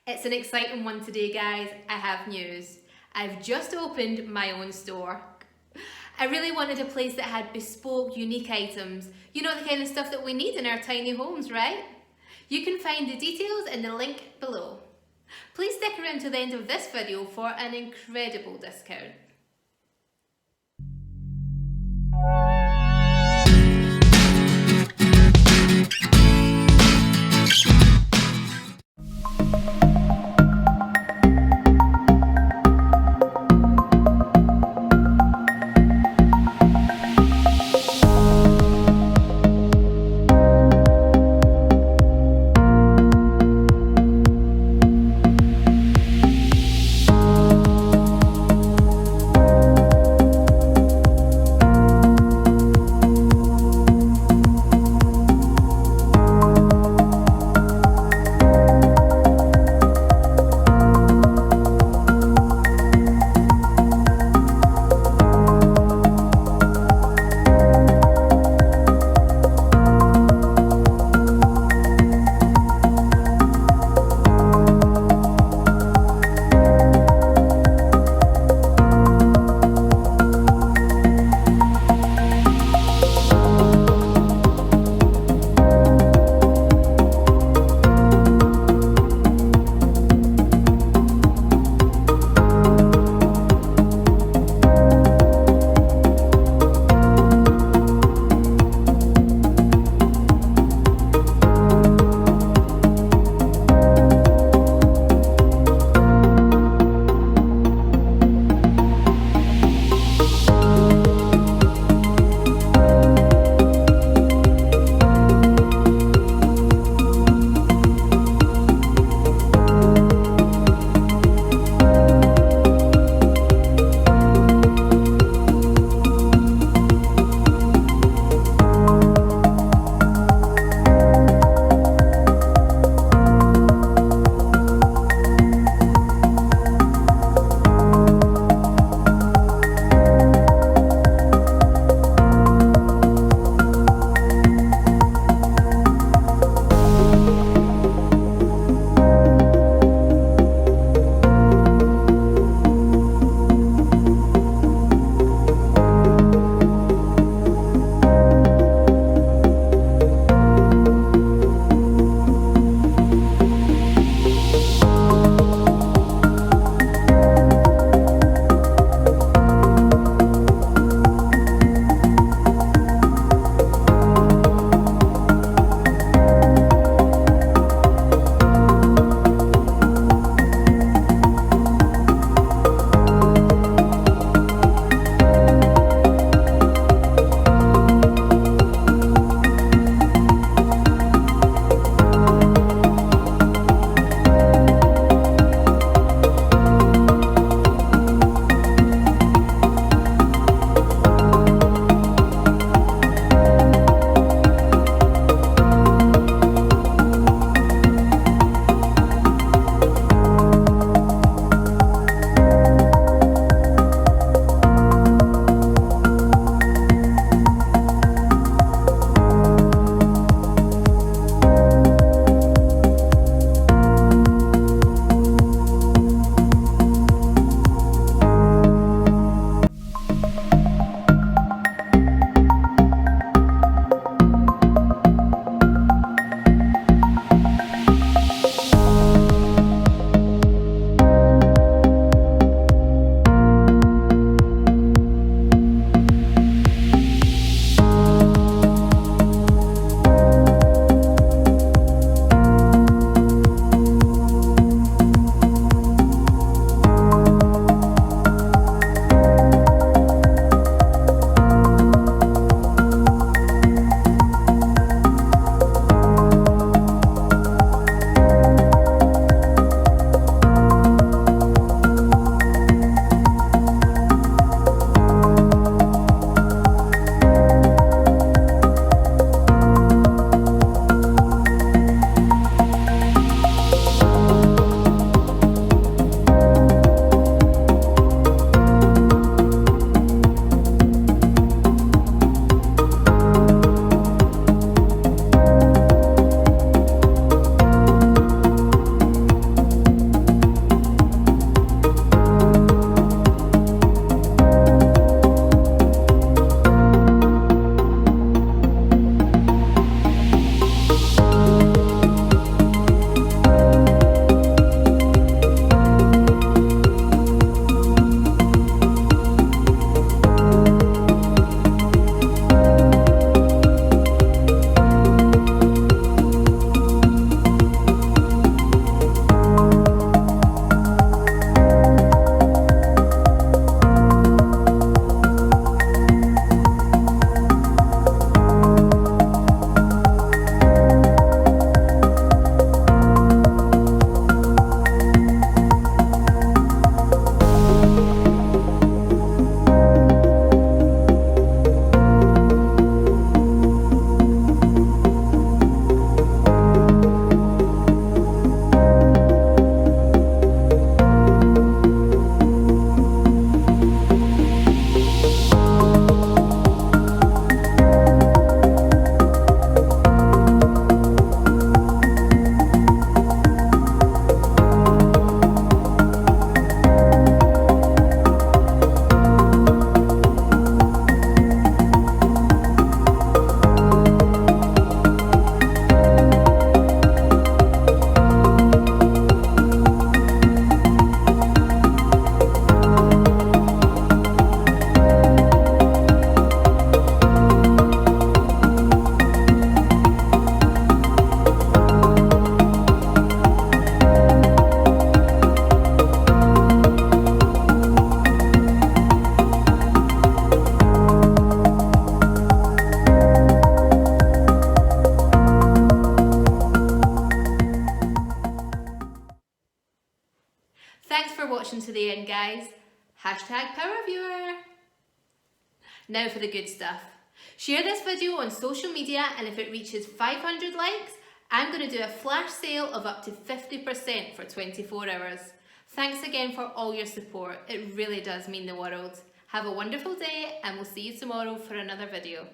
It's an exciting one today, guys. I have news. I've just opened my own store. I really wanted a place that had bespoke, unique items. You know, the kind of stuff that we need in our tiny homes, right? You can find the details in the link below. Please stick around to the end of this video for an incredible discount. Thanks for watching to the end, guys. #PowerViewer. Now for the good stuff. Share this video on social media, and if it reaches 500 likes, I'm going to do a flash sale of up to 50% for 24 hours. Thanks again for all your support. It really does mean the world. Have a wonderful day, and we'll see you tomorrow for another video.